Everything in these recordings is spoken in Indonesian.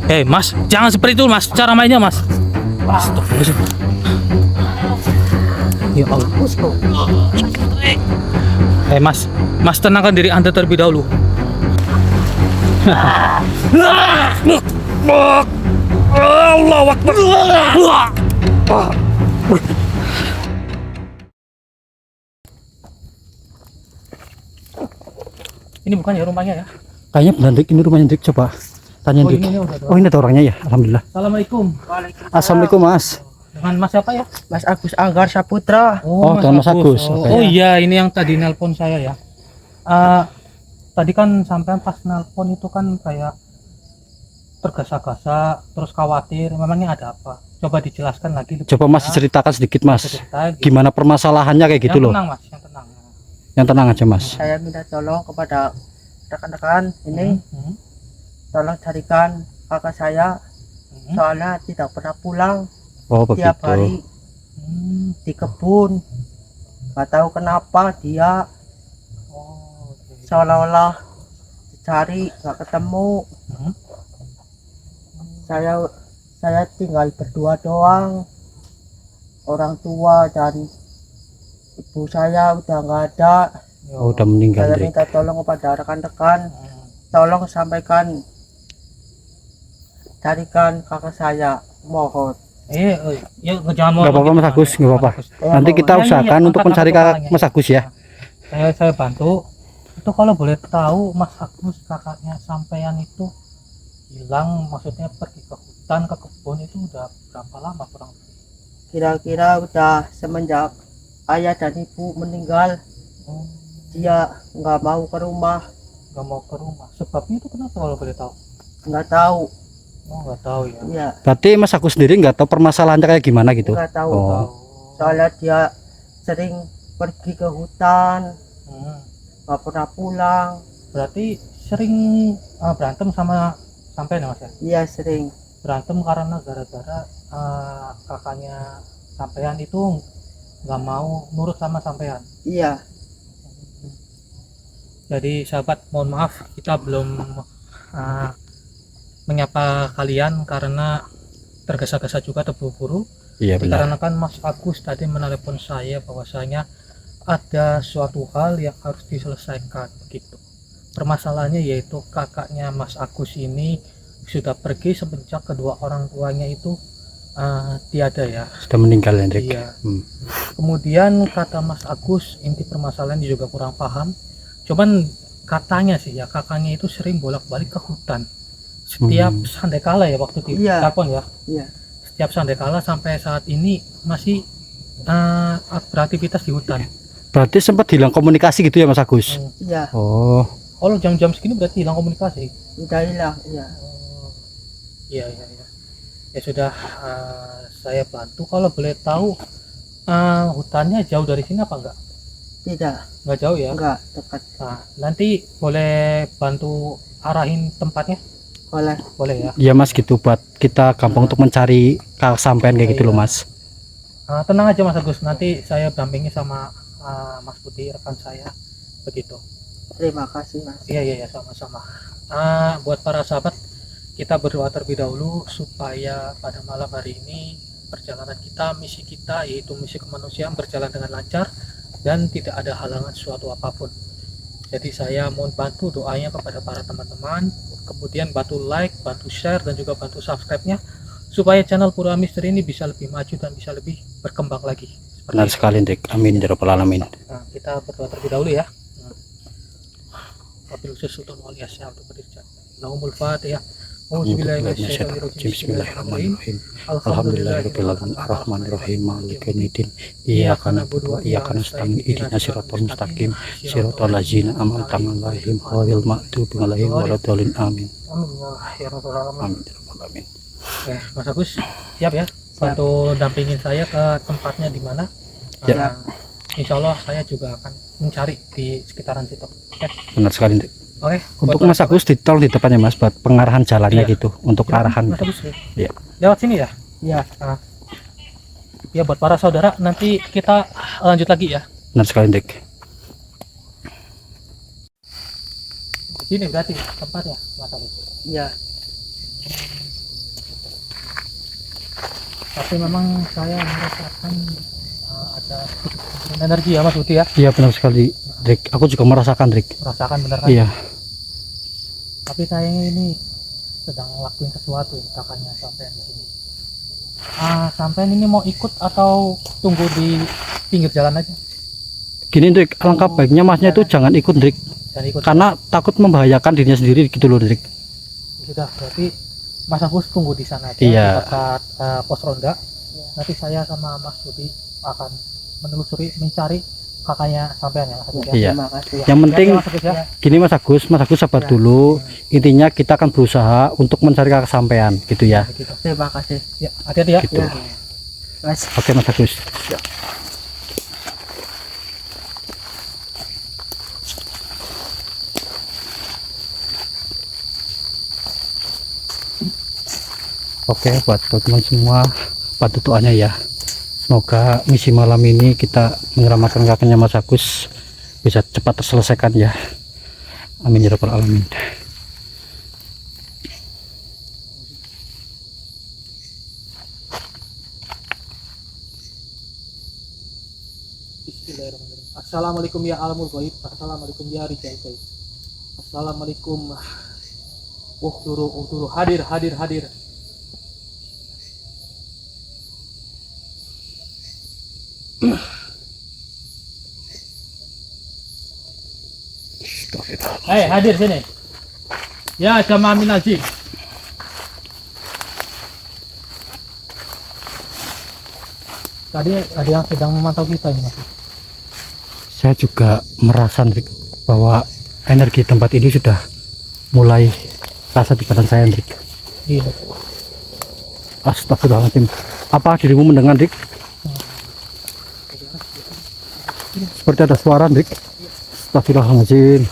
Mas, jangan seperti itu mas, cara mainnya mas. Astagfirullahaladzim. Ya Allah. Mas tenangkan diri Anda terlebih dahulu. Allahu Akbar. Ini bukan ya rumahnya ya? Kayaknya benar Dik, ini rumahnya Dik, coba tanya Dik. Oh ini ada orangnya ya, alhamdulillah. Assalamualaikum. Assalamualaikum Mas. Dengan Mas siapa ya? Mas Agus Anggar Saputra. Oh, dengan Mas Agus. Oh iya, ini yang tadi nelpon saya ya. Tadi kan sampai pas nelpon itu kan kayak tergesa-gesa, terus khawatir. Memangnya ada apa? Coba dijelaskan lagi. Coba Mas ceritakan sedikit Mas. Gitu. Gimana permasalahannya kayak gitu loh. Yang tenang Mas, yang tenang. Yang tenang aja Mas. Saya minta tolong kepada rekan-rekan ini, tolong carikan kakak saya, soalnya tidak pernah pulang. Oh Tiap begitu. hari di kebun, nggak tahu kenapa dia seolah-olah dicari nggak ketemu. Saya tinggal berdua doang, orang tua dan ibu saya udah nggak ada. Oh udah meninggal Saya Dik. minta tolong kepada rekan-rekan, tolong sampaikan, carikan kakak saya, mohon. Ya jangan mau. Gak apa-apa Mas Agus, gak apa-apa. Nanti kita usahakan untuk mencari kakak Mas Agus ya. Saya bantu. Itu kalau boleh tahu Mas Agus kakaknya sampean itu hilang, maksudnya pergi ke hutan, ke kebun itu udah berapa lama kurang lebih? Kira-kira udah semenjak ayah dan ibu meninggal. Dia nggak mau ke rumah. Nggak mau ke rumah. Sebabnya itu kenapa kalau boleh tahu? Nggak tahu. Oh nggak tahu ya. Iya, Berarti Mas Agus sendiri nggak tahu permasalahannya kayak gimana gitu. nggak tahu. Oh. Soalnya dia sering pergi ke hutan, Hmm. nggak pernah pulang. Berarti sering berantem sama sampean ya Mas ya? Iya sering. Berantem karena gara-gara kakaknya sampean itu nggak mau nurut sama sampean. Iya. Jadi sahabat, mohon maaf kita belum menyapa kalian karena tergesa-gesa juga, terburu-buru. Iya benar. Dikarenakan Mas Agus tadi menelepon saya bahwasanya ada suatu hal yang harus diselesaikan begitu. Permasalahannya yaitu kakaknya Mas Agus ini sudah pergi semenjak kedua orang tuanya itu tiada ya. Sudah meninggal Hendrik. Iya. Kemudian kata Mas Agus, inti permasalahan dia juga kurang paham. Cuman katanya sih ya, kakaknya itu sering bolak-balik ke hutan. Setiap sandekala ya waktu di telepon ya. Iya. Setiap sandekala sampai saat ini masih beraktivitas di hutan. Berarti sempat hilang komunikasi gitu ya Mas Agus. Iya. Oh. Kalau jam-jam segini berarti hilang komunikasi. Udah hilang. Iya. Iya. Ya sudah, saya bantu. Kalau boleh tahu hutannya jauh dari sini apa enggak? Tidak. Enggak jauh ya? Enggak dekat. Nah, nanti boleh bantu arahin tempatnya? Boleh ya? Iya Mas, gitu buat kita gampang untuk mencari sampean kayak gitu loh Mas. Tenang aja Mas Agus, nanti saya dampingi sama Mas Budi, rekan saya, begitu. Terima kasih Mas. Iya, sama-sama. Buat para sahabat, kita berdoa terlebih dahulu supaya pada malam hari ini perjalanan kita, misi kita yaitu misi kemanusiaan berjalan dengan lancar dan tidak ada halangan suatu apapun. Jadi saya mohon bantu doanya kepada para teman-teman, kemudian bantu like, bantu share, dan juga bantu subscribe-nya supaya channel Pura Misteri ini bisa lebih maju dan bisa lebih berkembang lagi. Benar sekali Hendrik. Amin ya rabbal alamin. Nah, kita berdoa terlebih dahulu ya. Wabil khusus Sultan Wali Asyam untuk berdiri. Naumul Fatihah. Bismillahirrahmanirrahim. Alhamdulillahirabbil alamin arrahmanirrahim maliki yaumiddin. Iyyaka na'budu wa iyyaka nasta'in ihdinas siratal mustaqim siratal ladzina an'amta 'alaihim ghairil maghdubi 'alaihim waladdallin. Amin. Amin ya rabbal alamin. Amin ya rabbal alamin. Oke, Mas Agus siap ya bantu dampingin saya ke tempatnya di mana? Ya. Insya Allah saya juga akan mencari di sekitaran situ. Oke. Benar sekali Hendrik. Oke. Untuk Mas Agus ditol di depannya Mas buat pengarahan jalannya gitu untuk arahan. Mas Agus. Iya. Lewat sini ya? Iya. Ya buat para saudara nanti kita lanjut lagi ya. Benar sekali Hendrik. Sini berarti tempatnya Mas Agus. Iya. Tapi memang saya merasakan ada energi ya Mas Budi ya. Iya benar sekali Drik, aku juga merasakan Drik. Merasakan benar kan? Iya. Tapi kayaknya ini sedang ngelakuin sesuatu ini kakaknya sampean di sini. Sampean ini mau ikut atau tunggu di pinggir jalan aja? Gini Drik, alangkah baiknya masnya itu jangan ikut Drik, Dan ikut. karena takut membahayakan dirinya sendiri gitu loh Drik. Sudah, berarti Mas Agus tunggu di sana aja Iya. di dekat pos ronda. Nanti saya sama Mas Budi akan menelusuri mencari kakaknya sampean ya Mas Agus ya. Iya. Terima kasih. Yang penting Mas Agus ya. gini Mas Agus sabar Ya. dulu. Intinya kita akan berusaha untuk mencari kakak sampean gitu ya. Begitu. Terima kasih. Ya, hati-hati ya. Gitu. Ya. Mas. Oke Mas Agus. Oke, buat teman-teman semua, bantu doanya ya. Semoga misi malam ini kita menyelamatkan kakaknya Mas Agus bisa cepat terselesaikan ya. Amin ya rabbal alamin. Bismillahirrahmanirrahim. Assalamualaikum ya alamul ghaib. Assalamualaikum ya rijal ghaib. Assalamualaikum. Uhduru hadir. Hei, hadir sini. Ya, jamaah minazin. Tadi ada yang sedang memantau kita ini Mas. Saya juga merasa Hendrik, bahwa energi tempat ini sudah mulai rasa di badan saya Hendrik. Iya. Astagfirullahaladzim. Apa dirimu mendengar Hendrik? Seperti ada suara Hendrik. Astagfirullahaladzim.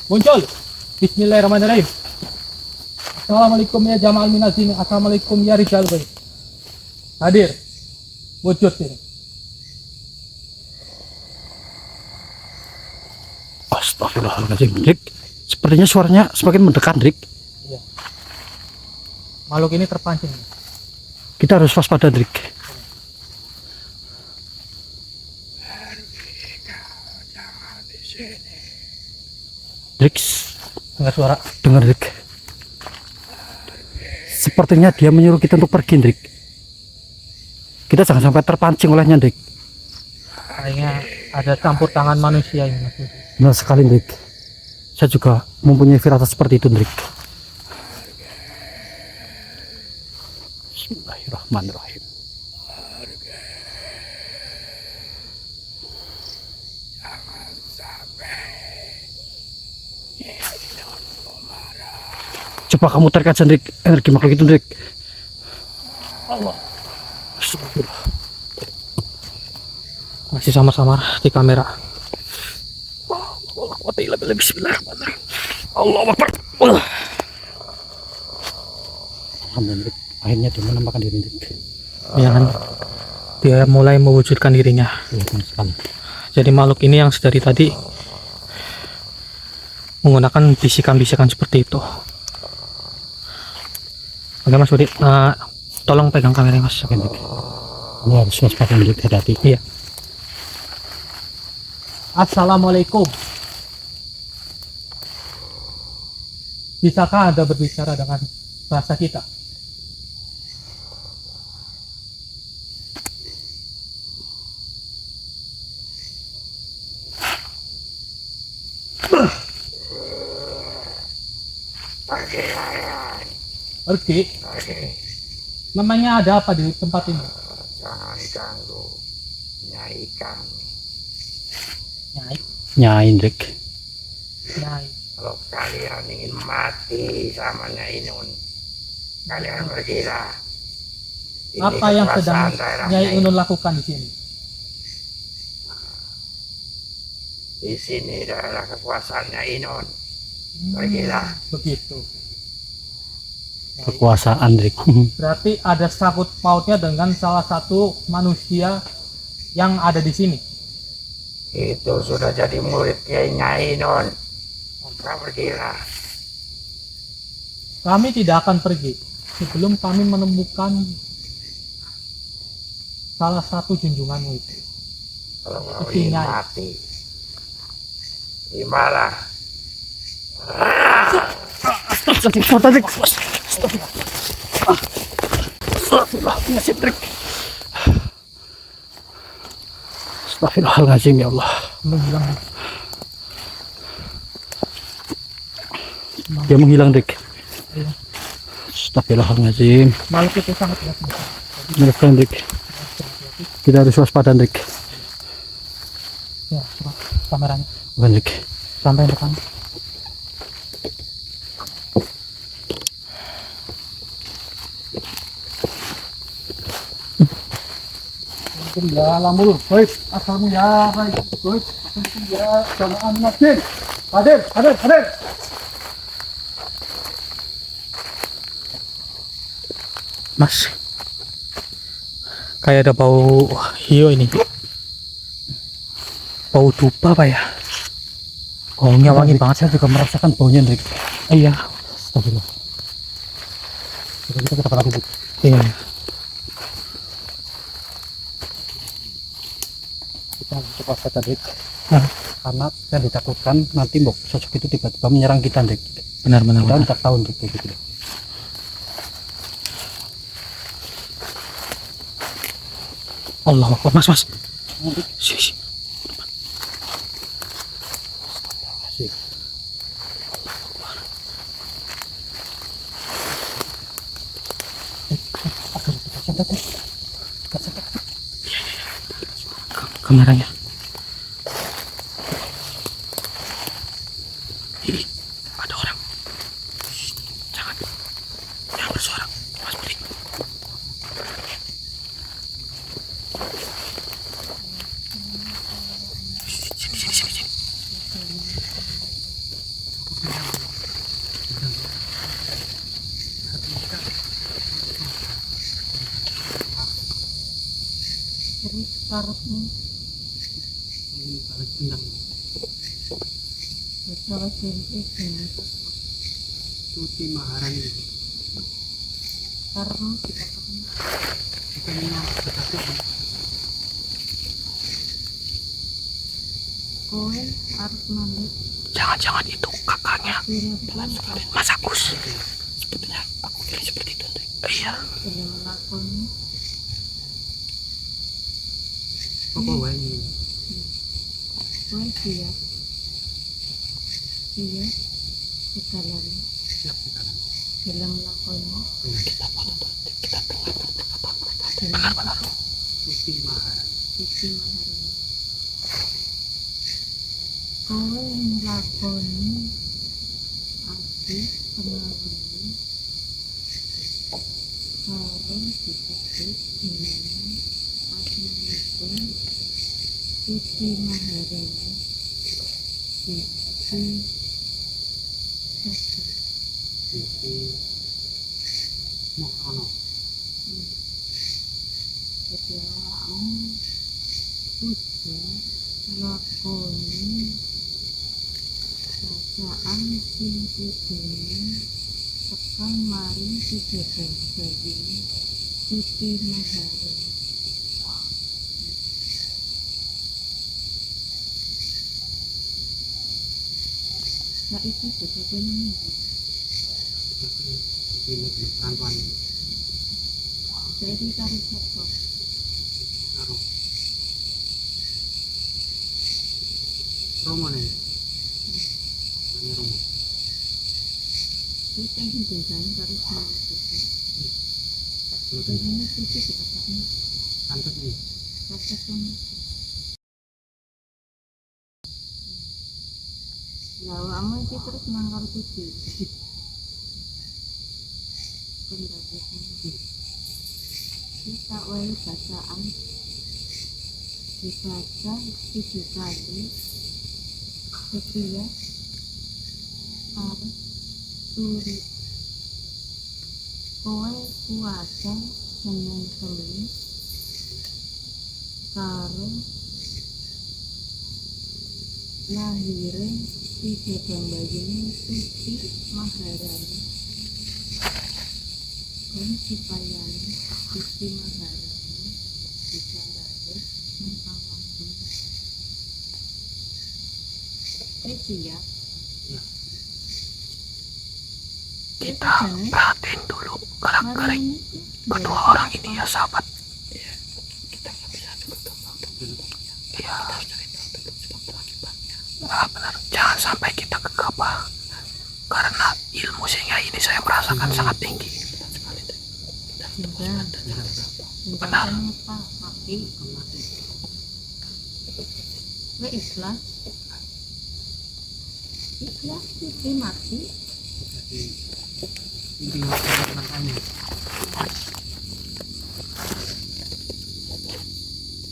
Muncul. Bismillahirrahmanirrahim. Assalamualaikum ya jamaah minazin. Assalamualaikum ya rijal ghaib. Hadir. Wujud sini. Astagfirullahaladzim Hendrik. Sepertinya suaranya semakin mendekat Hendrik. Iya. Makhluk ini terpancing. Kita harus waspada Hendrik. Hendrik, Dengar suara. dengar Hendrik. Sepertinya dia menyuruh kita untuk pergi Hendrik. Kita jangan sampai terpancing olehnya Hendrik. Kayaknya ada campur tangan manusia ini Mas Budi. Benar sekali Hendrik. Saya juga mempunyai firasat seperti itu Hendrik. Bismillahirrahmanirrahim. Coba kamu tarik aja Hendrik, energi makhluk itu Hendrik. Allah. Astagfirullah. Masih samar-samar di kamera. Bismillahirrahmanirrahim. Allahu Akbar. Alhamdulillah, akhirnya dia menampakkan diri Hendrik. Ya kan? Dia mulai mewujudkan dirinya. Iya, benar sekali. Jadi makhluk ini yang dari tadi menggunakan bisikan-bisikan seperti itu. Oke Mas Budi, tolong pegang kamera Mas. Oke, Hendrik. Kamu harus waspada Hendrik, hati-hati. Iya. Assalamualaikum. Bisakah Anda berbicara dengan bahasa kita? Pergi. Memangnya ada apa di tempat ini? Jangan ganggu Nyai kami. Nyai, Nyai Hendrik. nyai. Kalau kalian ingin mati sama Nyai Nun, kalian pergilah. Ini Apa yang sedang kekuasaan daerah Nyai Unun lakukan di sini? Di sini daerah kekuasaan Nyai Nun. Pergilah. Begitu. Kekuasaan Hendrik. Berarti ada sangkut pautnya dengan salah satu manusia yang ada di sini. Itu sudah jadi murid Nyai Nun. Pergilah. Kami tidak akan pergi sebelum kami menemukan salah satu junjunganmu itu. Kalau kau Itu ingin Nyai. mati, di mana? Astagfirullahaladzim ya Allah. Menghilang. Dia menghilang, Dik. Iya. Astagfirullahaladzim. Makhluk itu sangat berat. Menekan, Dik. Kita harus waspada, Dik. Ya, coba kameranya Bukan, Dik. sampai depan. Ya lamul, baik, asalmu ya, baik, baik, ya, jamaah masjid, hadir, hadir, hadir. Mas, kayak ada bau hio ini. Bau dupa apa ya? Baunya wangi banget. Saya juga merasakan baunya, Dik. Iya, Astagfirullah. Coba kita ke tempat lagi, Dik. iya. Kita harus cepat waspada, Dik. Nah, Karena saya ditakutkan nanti sosok itu tiba-tiba menyerang kita, Dik. benar-benar. Kita tidak tahu, Dik, kayak gitu. Allah Akbar, mas. Sini. Asik. Kameranya. Ih, ada orang. Jangan bersuara, Mas Budi. Sini. Terus karepmu masalah tempe dengan Suci Maharani. karena kita pernah kowe harus mandi Jangan-jangan itu kakaknya kira-kira Mas Agus. Sepertinya aku kira seperti itu. Iya. sedang lakoni Apa wae? kowe siap segalanya Siap sekarang. dalam lakoni Kita dengar perkataan mereka. dengan Suci Maharani. sisi maharani kowe nglakoni ati pengaweni karo disebut dengan asmanipun Suci Maharani Sisi Satu Suci Mohrono. jadi awakmu kudu lakoni bacaan sing kudune tekan mari dijebak-jebak Suci Maharani saiki bebek ini Ini perantauan jadi tarik sapa karo Romo nih. Ini Romo. kita ingin desain tarik sama Suci ini Suci dikatakan Santet nih. rasa sama lah kamu itu terus nangkal Suci kita wae bacaan dibaca 7 kali setiap hari turu kowe puasa Senin Kemis karo lahire si gedang bayine Suci Maharani Mohon supaya Gusti Maharani bisa balik mengawal kita. Siap. Kita perhatiin dulu gerak-gerik kedua orang ini ya sahabat. Ya, kita nggak bisa berkembang dulu. Iya, kita harus cari tahu dulu sebab akibatnya. Benar, jangan sampai kita gegabah karena ilmu sehingga ini saya merasakan sangat tinggi. Benar. Pak mati. Nggak ikhlas. Ikhlas itu mati.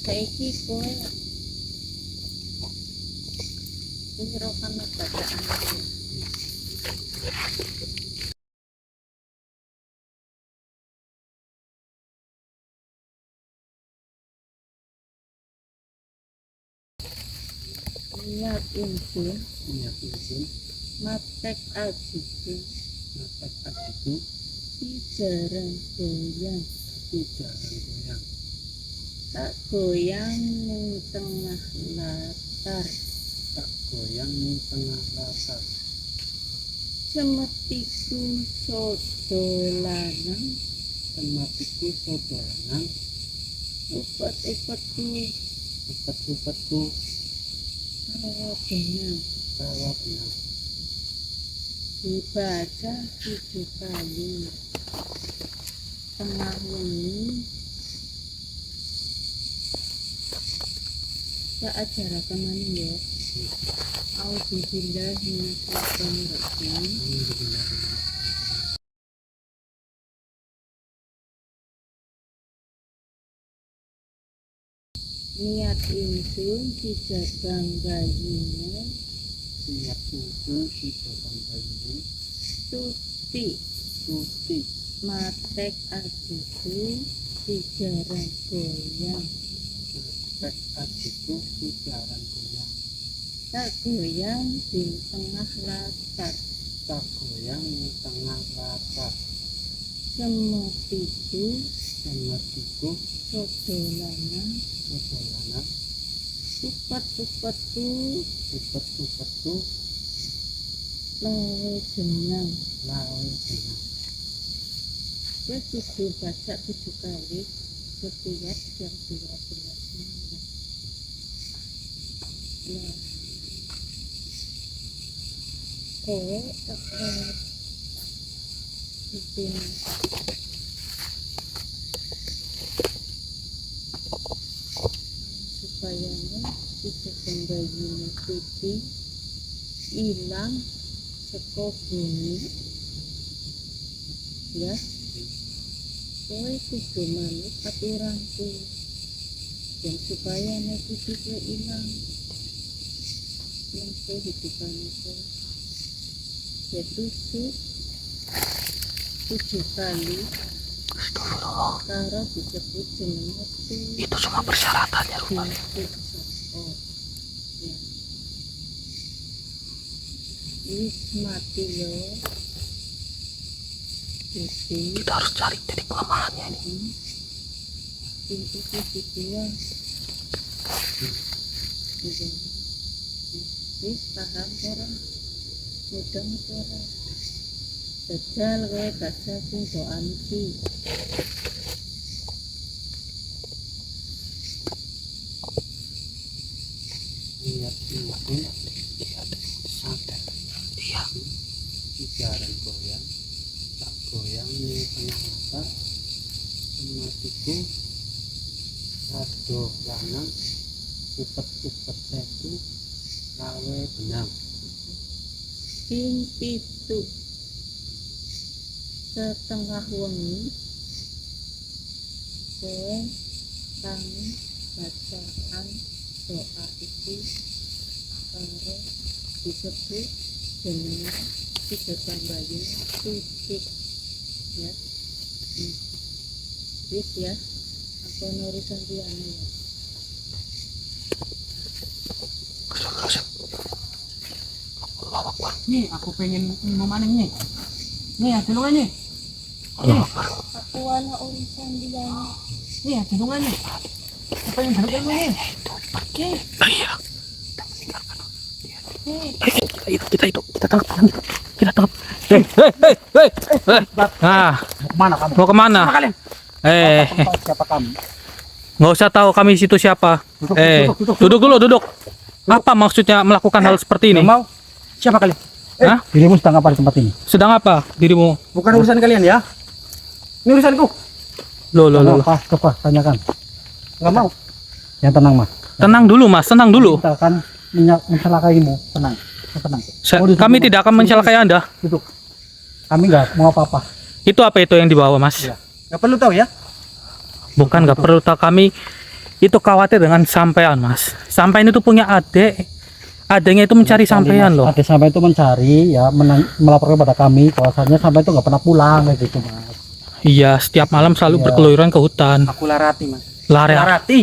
Saiki kowe ngirokan bacaan aku. Niat insun matek ajiku si jarang goyang tak goyang ning tengah latar semetiku sodo lanang upet-upetku rawa benang dibaca 7 kali tengah wengi tak acara kemana ya. Auzubillahi minasyaitonirrajim. Niat insun dijabang bayine tuti matek ajiku dijarang goyang tak goyang di tengah latar semetiku sodo lanang upet-upetku lawe jenang ya sudah baca 7 kali setiap jam 12 malam. Ya kowe tak bikin supaya bisa kembali mengikuti hilang saka bumi ya kowe kudu manut aturanku dan supaya mengikuti kowe hilang yang kehidupan itu ya tusuk 7 kali karo disebut jeneng metu Itu semua persyaratannya rupanya. ya wis mati yo jadi Kita harus cari titik kelemahannya ini. pintu kedua wis paham ora mudeng ora jajal kowe baca sing doa iki Iya. ping 7 setengah wengi kowe kang bacaan doa iki karo disebut jeneng dijabang bayi titik ya wis ya apa urusan liyane ya Nih, aku pengen ngomong nih. Nih, ada lo nih. Allah Akbar. Aku anak urusan dia. Nih, tulungannya. Apa yang dalam ilmunya? Iya. Kita tangkap tangan itu. Kita tangkap. Hei. Nah, Mana kamu? mau kemana? Kalian. Siapa kamu? Nggak usah tahu kami situ siapa. Duduk dulu, duduk. Apa maksudnya melakukan hal seperti ini? Nggak mau. Siapa kalian? Hah? Dirimu sedang apa di tempat ini? Sedang apa dirimu? Bukan urusan kalian ya. Ini urusanku. Loh. Coba tanyakan. Nggak mau. Yang tenang, Mas. Tenang dulu, Mas. Tenang dulu. Kita akan mencelakaimu. Tenang. Tenang. Kami tidak akan mencelakai Anda. Duduk. Kami nggak mau apa-apa. Itu apa itu yang dibawa, Mas? Iya. Nggak perlu tahu ya. Bukan, nggak perlu tahu. Kami itu khawatir dengan sampean, Mas. Sampean itu punya adik. Adiknya itu mencari sampean loh. Adik sampai itu mencari ya, melaporkan kepada kami bahwasanya sampai itu nggak pernah pulang kayak gitu, Mas. Iya, setiap malam selalu Iya. berkeluyuran ke hutan. Aku larati, Mas. Lari. Larati.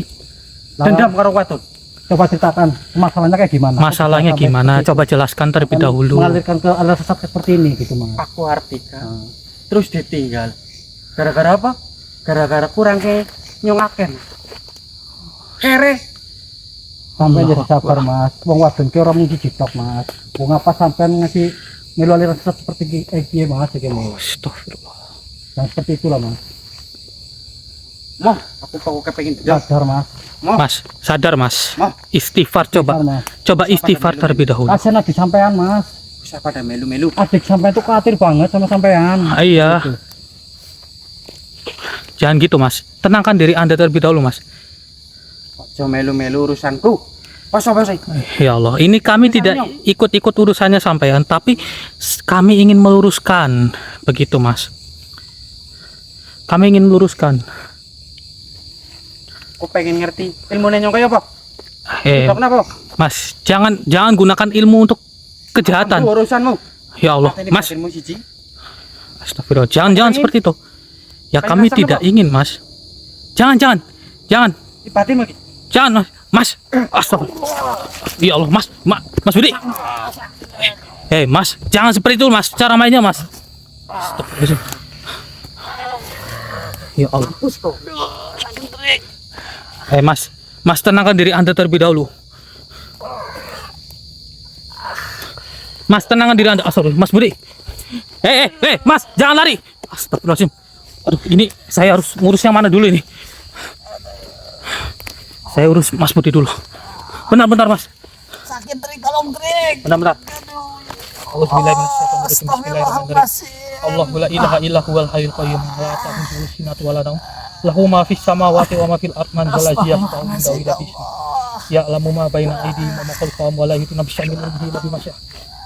Dendam karo Watun. Coba ceritakan masalahnya kayak gimana? Masalahnya Sampai gimana? seperti Coba jelaskan itu. terlebih dahulu. Mengalirkan ke alat sesat seperti ini gitu, Mas. Aku artikan terus ditinggal gara-gara apa? Gara-gara kurang ke nyongaken kere. Sampai Allah jadi sabar, Mas. Wong wadon ki ora mung dijitok, Mas. Wong apa sampean ngasih melu aliran sesat seperti iki, Mas, iki, Mas. Astagfirullah. Yang seperti itulah, Mas. Moh, aku kok kepengin dendam. Sadar, Mas. Mas, sadar, Mas. Mas. Istighfar coba. Sadar, Mas. Coba istighfar terlebih dahulu. Kasihan adik sampean, Mas. Usah pada melu-melu. Adik sampean itu khawatir banget sama sampean. Iya. Gitu. Jangan gitu, Mas. Tenangkan diri Anda terlebih dahulu, Mas. Ojo melu-melu urusanku. Pas. Ya Allah, ini kami tidak ikut-ikut urusannya sampean, tapi kami ingin meluruskan, begitu, Mas. Kami ingin meluruskan. Aku pengen ngerti ilmu nyong kaya apa? Tok napa? Mas, jangan gunakan ilmu untuk kejahatan. Aku urusanmu. Ya Allah, Mateni Mas. batinmu siji. Astagfirullah, jangan seperti itu. Ya Pengen kami asam tidak apa? ingin, Mas. Jangan. Di batinmu iki. Jangan, Mas. Astagfirullah. Ya Allah, Mas. Mas Budi. Mas, jangan seperti itu, Mas. Cara mainnya, Mas. Astagfirullah. Ya Allah. Mas, tenangkan diri Anda terlebih dahulu. Mas, tenangkan diri Anda. Astagfirullah, Mas Budi. Mas, jangan lari. Astagfirullahaladzim. Aduh, ini saya harus ngurus yang mana dulu ini? Saya urus Mas Budi dulu. Bentar, Mas. Sakit, Trik, tolong, Trik. Bentar. Bismillahirrahmanirrahim. Allahu la ilaha illa huwal hayyul qayyum la ta'khudhuhu sinatun wa la nawm. Lahu ma fis samawati wa ma fil ardi man dzal ladzi yashfa'u indahu illa bi'idznihi. Ya'lamu ma baina aydihim wa ma khalfahum wa la yuhituna bi syai'in min ilmihi illa bima syaa.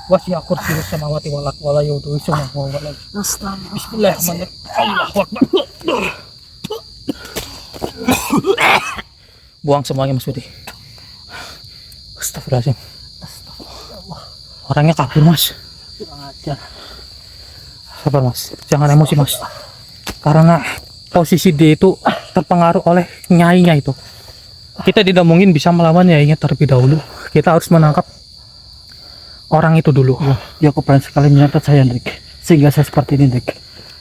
Wasi'a kursiyyuhu samawati wal ardi wa la yaudhuhu hifdhuhuma wa huwal 'aliyyul 'azim. Bismillahirrahmanirrahim. Allahu akbar. Buang semuanya, Mas Budi. Astagfirullahaladzim. Orangnya kabur, Mas. Sabar, Mas. Jangan emosi, Mas. Karena posisi dia itu terpengaruh oleh nyainya itu. Kita tidak mungkin bisa melawan nyainya terlebih dahulu. Kita harus menangkap orang itu dulu. Ya, aku pengen sekali menyatat saya, Trik. Sehingga saya seperti ini, Trik.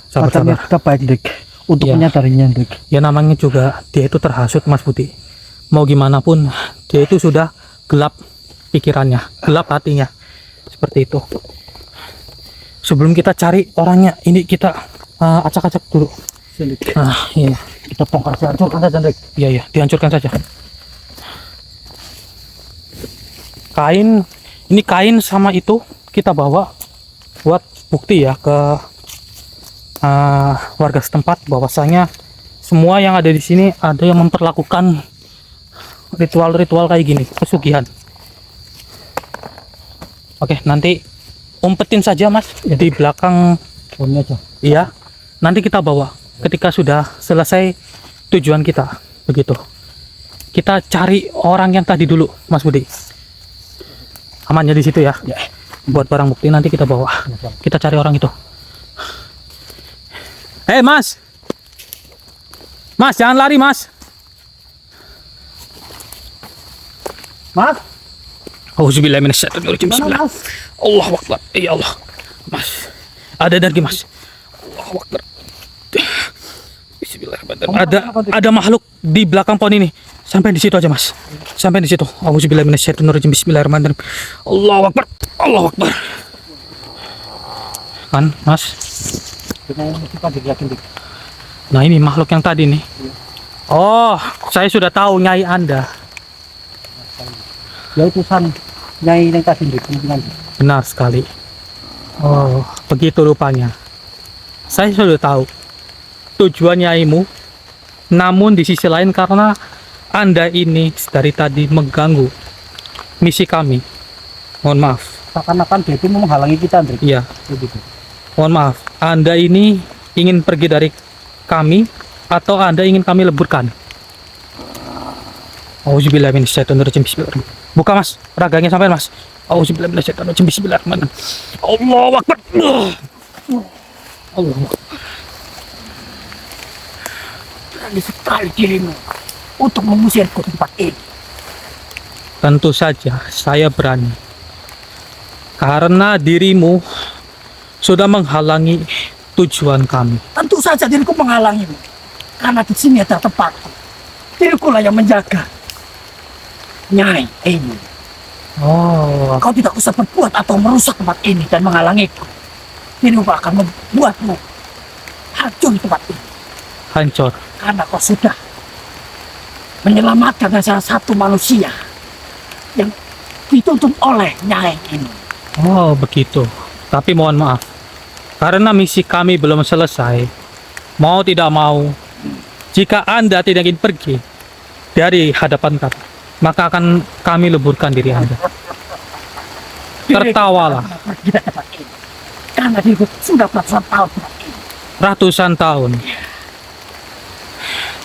Sabar. Kita baik, Trik. Untuk Ya. menyadarinya, Trik. Ya namanya juga dia itu terhasut, Mas Budi. Mau gimana pun dia itu sudah gelap pikirannya, gelap hatinya. Seperti itu. Sebelum kita cari orangnya, ini kita acak-acak dulu. Iya. Kita bongkar saja, hancurkan saja, Trik. Iya, dihancurkan saja. Ini kain sama itu kita bawa buat bukti ya ke warga setempat bahwasanya semua yang ada di sini ada yang memperlakukan ritual-ritual kayak gini, pesugihan. Oke, nanti umpetin saja, Mas, di belakang. Ini aja. Iya, nanti kita bawa ketika sudah selesai tujuan kita, begitu. Kita cari orang yang tadi dulu, Mas Budi. Amannya di situ ya. Ya. Buat barang bukti nanti kita bawa. Kita cari orang itu. Mas. Mas, jangan lari, Mas. Mas, Auzubillahi minasyaitonirrajim. mana, Bismillah. Mas? Allahu Akbar. Ya Allah. Mas. Ada lagi, Mas. Allahu Akbar. ada makhluk di belakang pohon ini. Sampai di situ aja, Mas. Sampai di situ. Auzubillahi minasyaitonirrajim. Bismillahirrahmanirrahim. Allahu Akbar. Allahu Akbar. Kan, Mas? Nah, ini makhluk yang tadi nih. Oh, saya sudah tahu Nyai Anda. Ya itu san Nyai yang tadi kemungkinan. Benar sekali. Oh, begitu rupanya. Saya sudah tahu tujuan Nyaimu. Namun di sisi lain karena Anda ini dari tadi mengganggu misi kami. Mohon maaf. Seakan-akan dia itu menghalangi kita, Andre. Iya. Begitu. Mohon maaf. Anda ini ingin pergi dari kami atau Anda ingin kami leburkan? Auzubillahi minasyaitonirrajim. Bismillahirrahmanirrahim. Buka, Mas. Raganya sampai, Mas. Auzubillahi minasyaitonirrajim. Bismillahirrahmanirrahim. Allahu Akbar. Allahu Akbar. Berani sekali dirimu untuk mengusirku ke tempat ini. Tentu saja saya berani. Karena dirimu sudah menghalangi tujuan kami. Tentu saja diriku menghalangimu. Karena di sini ada tempat. Diriku lah yang menjaga. Nyai ini. Oh, Kau tidak usah berbuat atau merusak tempat ini dan menghalangiku. Diriku akan membuatmu hancur di tempat ini. hancur. Karena kau sudah menyelamatkan salah satu manusia yang dituntut oleh Nyai ini. Oh, begitu. Tapi mohon maaf. Karena misi kami belum selesai. Mau tidak mau, jika Anda tidak ingin pergi dari hadapan kami, maka akan kami leburkan diri Anda. Tertawalah. Pergi dari tempat ini. Karena diriku sudah ratusan tahun tempat ini. Ratusan tahun.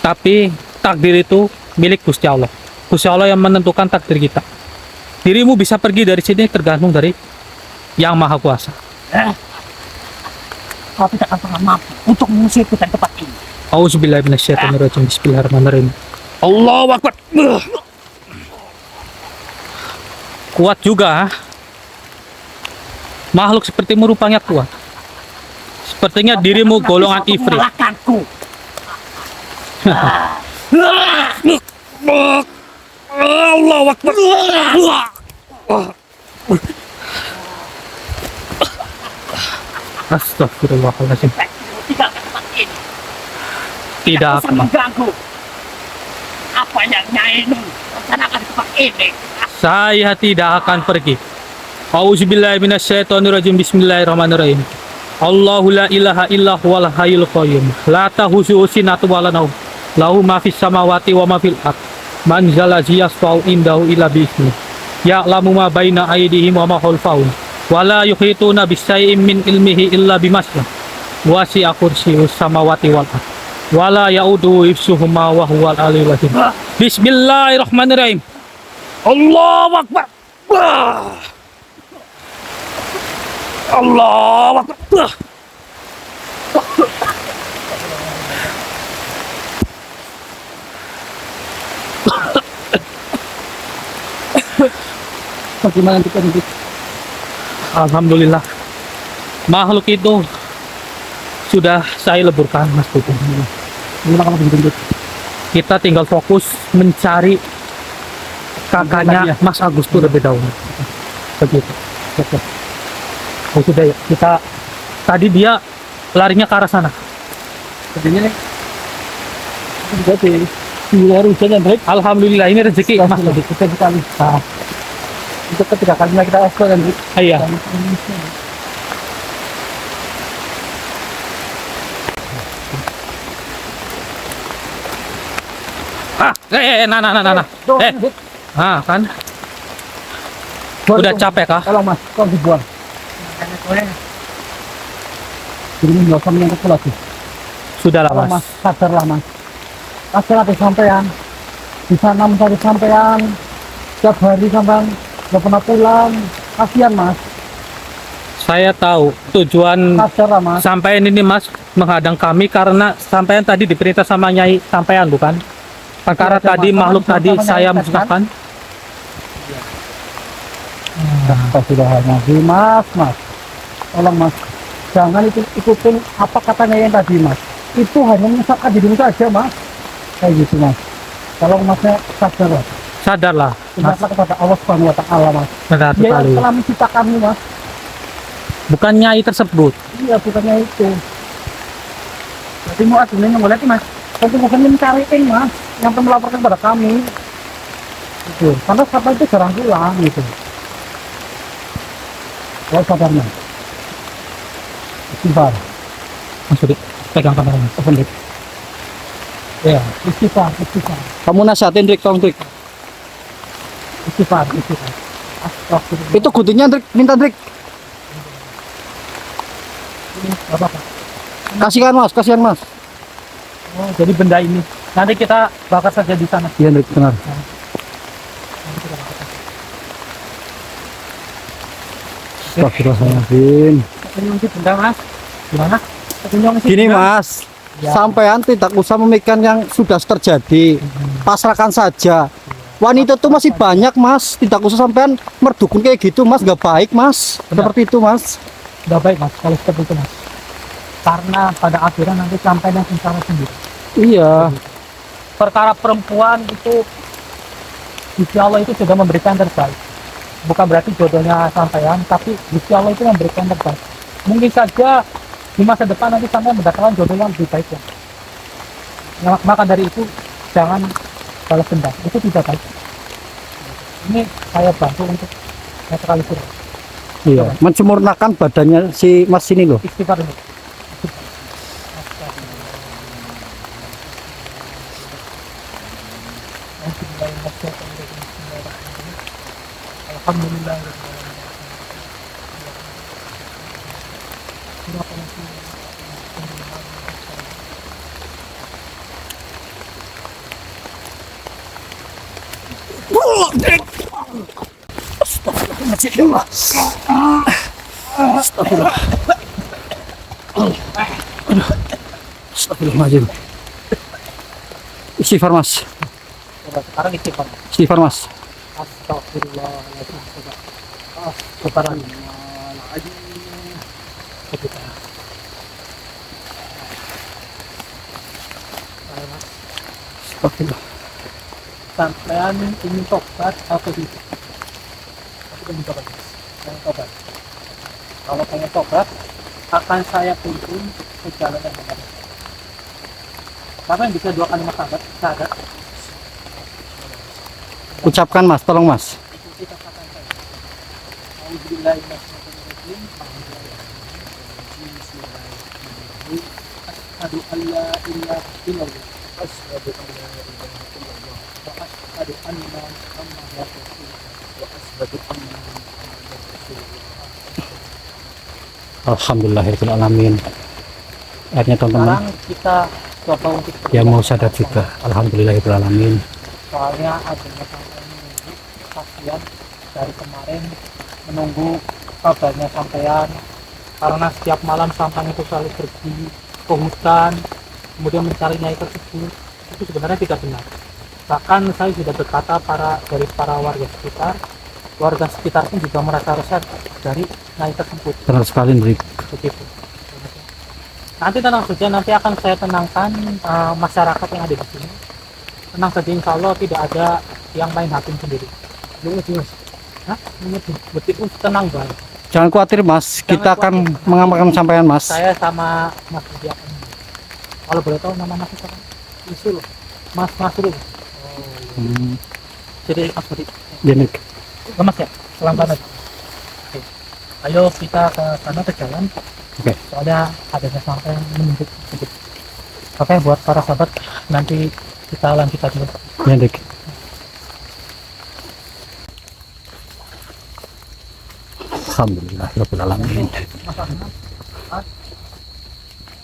Tapi takdir itu milik Gusti Allah. Gusti Allah yang menentukan takdir kita. Dirimu bisa pergi dari sini tergantung dari Yang Maha Kuasa. Kau tidak akan pernah mampu untuk mengusirku dari tempat ini. Auzubillahi minasyaitonirrajim. Bismillahirrahmanirrahim. Allahu Akbar. Kuat juga. Makhluk sepertimu rupanya kuat. Sepertinya dirimu golongan ifrit. Mengalahkanku. Allahu Akbar. Astagfirullahaladzim. Tinggalkan tempat ini. Tidak usah akan. mengganggu apa yang Nyai Nun rencanakan di tempat ini. Saya tidak akan pergi. Auzubillahi minasyaitonirrajim. Bismillahirrahmanirrahim. Allahu la ilaha illa huwal hayyul qayyum. La ta'khudhuhu sinatun wa la nawm. Lahu ma fis samawati wa ma fil ard. Man zalazi yasfa'u indahu illa bi'idznih. Ya'lamu ma baina aydihim wa ma khalfahum. Wa la yuhituna bisyai'in min ilmihi illa bimasyah. Wasi'a kursiyyus samawati wal ard. Wa la ya'uduhu hifdzuhuma wa huwal aliyyul azim. Bismillahirrahmanirrahim. Allahu Akbar. Allahu Akbar. Bagaimana kita hidup? Alhamdulillah. Makhluk itu sudah saya leburkan, Mas Putu. Gimana kamu hidup? Kita tinggal fokus mencari kakaknya Mas Agus itu lebih dahulu. Begitu. Oke. Oh, sudah ya. Kita tadi dia larinya ke arah sana. Sebenarnya nih. Jadi di luar hujan yang baik. Alhamdulillah ini rezeki Mas. Kita sekali. Nah, itu ketiga kalinya kita ekspor dan Iya. Nah. Kan? Udah capek kah? Kalau mas, kau dibuang. Jadi ini nggak usah menyangkut lagi. Sudah lah Kalau Mas. mas, sadarlah mas. Kasih latih sampean. Di sana mencari sampean. Setiap hari sampean nggak pernah pulang. Kasihan mas. Saya tahu tujuan Sadarlah mas. sampean ini Mas menghadang kami karena sampean tadi diperintah sama Nyai sampean bukan? Perkara Iya, tadi Mas. makhluk Kan tadi sama saya Nyai tadi, musnahkan. Astagfirullahaladzim mas. Tolong mas. Jangan ikutin apa katanya yang tadi mas. itu hanya menyesatkan dirimu saja mas, kayak gitu mas. Kalau masnya sadar lah, Sadarlah, Mas. ingatlah kepada Allah Subhanahu Wa Taala mas. Benar Dia sekali. yang telah menciptakanmu mas. Bukan nyai tersebut. Iya, bukannya itu. Jadi mau aslinya boleh mas. Tapi bukan mencariin mas, yang melaporkan kepada kami. Itu, karena satpam itu jarang pulang gitu. Kalau sadarnya, istighfar, Mas Budi, pegang kameranya. pendek. Ya, istighfar. Kamu nasihatin Drik, tolong Drik. Istighfar. Astagfirullah. Itu guntingnya Drik, minta Drik. Apa? Kasihan mas. Oh, jadi benda ini nanti kita bakar saja di sana. Iya Drik, benar. Astagfirullahaladzim. Ini benda Mas. Gimana? Petunjuk sih, Gini benda? mas, Ya. sampean tidak usah memikirkan yang sudah terjadi. Pasrahkan saja. Wanita itu masih banyak mas, tidak usah sampean merdukun kayak gitu mas, nggak baik mas. Benar. Seperti itu mas. Udah baik Mas kalau seperti itu Mas. Karena pada akhirnya nanti sampai yang sengsara sendiri. Iya. Perkara perempuan itu Gusti Allah itu sudah memberikan yang terbaik. Bukan berarti jodohnya sampean, tapi Gusti Allah itu memberikan yang terbaik. Mungkin saja di masa depan nanti sampean mendapatkan jodoh yang lebih baik ya. Maka dari itu jangan balas dendam. Itu tidak baik. Ini saya bantu untuk netralisir. Iya. Mencemurnakan badannya si mas ini loh. Istighfar dulu. Alhamdulillah. Astagfirullahaladzim. Istighfar mas. Sekarang istighfar. Istighfar mas. Astagfirullahaladzim. Astagfirullahaladzim. Astagfirullah. Sampean ingin tobat atau tidak? Aku ingin tobat. Pengen tobat. Kalau pengen tobat, akan saya tuntun ke jalan yang benar. Siapa yang bisa dua kalimat syahadat? Ucapkan mas, tolong mas. Ikuti kata-kata saya. Auzubillahi minasyaitonir rajim. Asyhadu an la ilaha illallah. Asyhadu an la ilaha illallah. Wa asyhadu anna Muhammadar Rasulullah. Wa asyhadu anna Muhammadar Rasulullah. Alhamdulillahirabbil alamin. Akhirnya teman-teman Sekarang kita coba untuk yang mau sadar juga. Alhamdulillahirabbil alamin. soalnya adanya sampai menunggu kesaksian dari kemarin, menunggu kabarnya sampean, karena setiap malam sampean itu selalu pergi ke hutan kemudian mencari nyai tersebut. Itu sebenarnya tidak benar. Bahkan saya sudah berkata dari para warga sekitar pun juga merasa resah dari nyai tersebut. Benar sekali Drik. Begitu. Nanti tenang saja, nanti akan saya tenangkan masyarakat yang ada di sini. Tenang saja, insya Allah tidak ada yang main hakim sendiri. Mas. Hah? Betul, tenang banget. Jangan khawatir mas, kita akan mengamankan sampean mas. Saya sama Mas Budi akan. Kalau boleh tahu nama Mas siapa? Isul. Mas Masrul. Hmm. Jadi Mas Budi. Ya, Drik. Mas ya, pelan-pelan aja. Oke. Ayo kita ke sana ke jalan. Oke. Soalnya adanya sampai menunjuk sedikit. Oke, buat para sahabat nanti kita lanjut lagi. Ya Drik. Alhamdulillahirabbil alamin.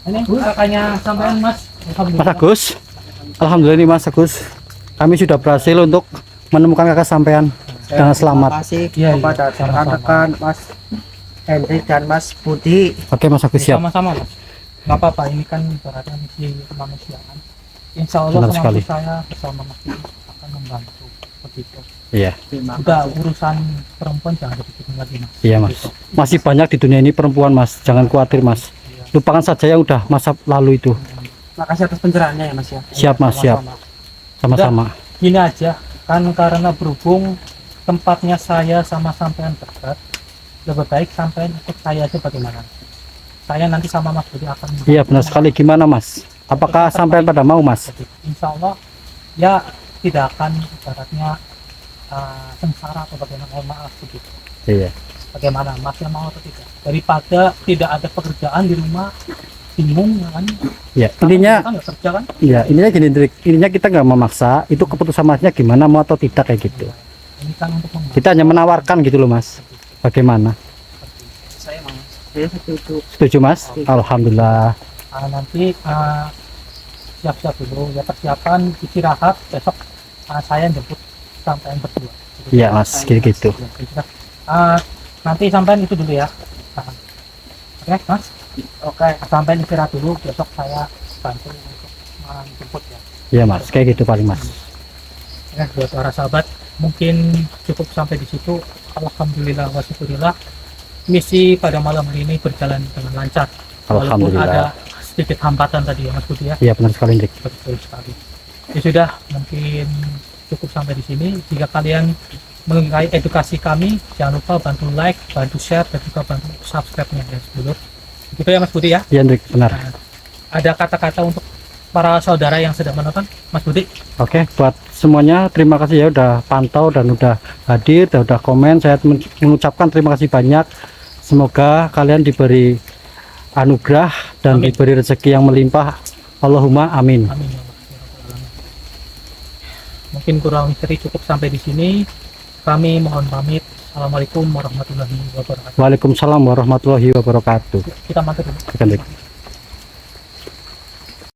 Ini kakaknya sampean Mas. Mas Agus, alhamdulillah nih Mas Agus, kami sudah berhasil untuk menemukan kakak sampean dengan Terima selamat. kasih Iya, kepada sama-sama. rekan-rekan Mas Hendrik dan Mas Budi. Oke Mas Agus siap. Sama-sama Mas. Nggak apa-apa, ini kan ibaratnya misi kemanusiaan. Insya Allah Benar kemampu sekali. saya bersama Mas Budi akan membantu begitu. Iya, Udah urusan perempuan jangan dipikirin lagi Mas. iya Mas. Gitu. Masih banyak di dunia ini perempuan Mas, jangan khawatir Mas. Lupakan saja yang udah masa lalu itu. Makasih atas pencerahannya ya Mas ya. Siap, Mas, siap. Sama-sama. Gini aja, kan karena berhubung tempatnya saya sama sampean dekat, lebih baik sampean ikut saya aja bagaimana? Saya nanti sama Mas Budi akan. Iya benar sekali. Gimana Mas? Apakah sampai pada mau Mas? Insya Allah ya tidak akan ibaratnya sengsara atau bagaimana, mohon maaf begitu. Iya. Bagaimana Mas yang mau atau tidak? Daripada tidak ada pekerjaan di rumah, bingung ya kan? Ya intinya, kita nggak kerja kan? ya intinya gini, Drik. Intinya kita nggak memaksa. Itu keputusan Masnya gimana mau atau tidak kayak gitu. Ini kan untuk membantu. Kita hanya menawarkan gitu loh Mas. Bagaimana? Saya mau. Saya setuju. Setuju Mas? Alhamdulillah. Nanti siap-siap dulu ya, persiapan istirahat, besok saya jemput sampean berdua. Iya Mas, gitu-gitu. Nanti sampean itu dulu ya. Oke Mas, Oke. sampean istirahat dulu, besok saya bantu untuk menjemput ya. Iya Mas, kayak gitu paling Mas. Ya buat para sahabat mungkin cukup sampai di situ. Alhamdulillah wa syukurillah, misi pada malam hari ini berjalan dengan lancar. Walaupun ada Alhamdulillah. sedikit hambatan tadi ya Mas Budi ya. Iya benar sekali Drik. Betul sekali. Ya sudah, mungkin cukup sampai di sini. Jika kalian mengenai edukasi kami, jangan lupa bantu like, bantu share, dan juga bantu subscribe-nya ya sedulur. Gitu ya Mas Budi ya. Iya Drik, benar. Nah, ada kata-kata untuk para saudara yang sedang menonton, Mas Budi? Oke, buat semuanya terima kasih ya udah pantau dan udah hadir dan udah komen. Saya mengucapkan terima kasih banyak. Semoga kalian diberi anugerah dan Amin. diberi rezeki yang melimpah. Allahumma amin. Amin ya Allah, ya Rabbal Alamin. Mungkin kurang lebih cukup sampai di sini. Kami mohon pamit. Assalamualaikum warahmatullahi wabarakatuh. Waalaikumsalam warahmatullahi wabarakatuh. Kita matur dulu. Sekian, Drik.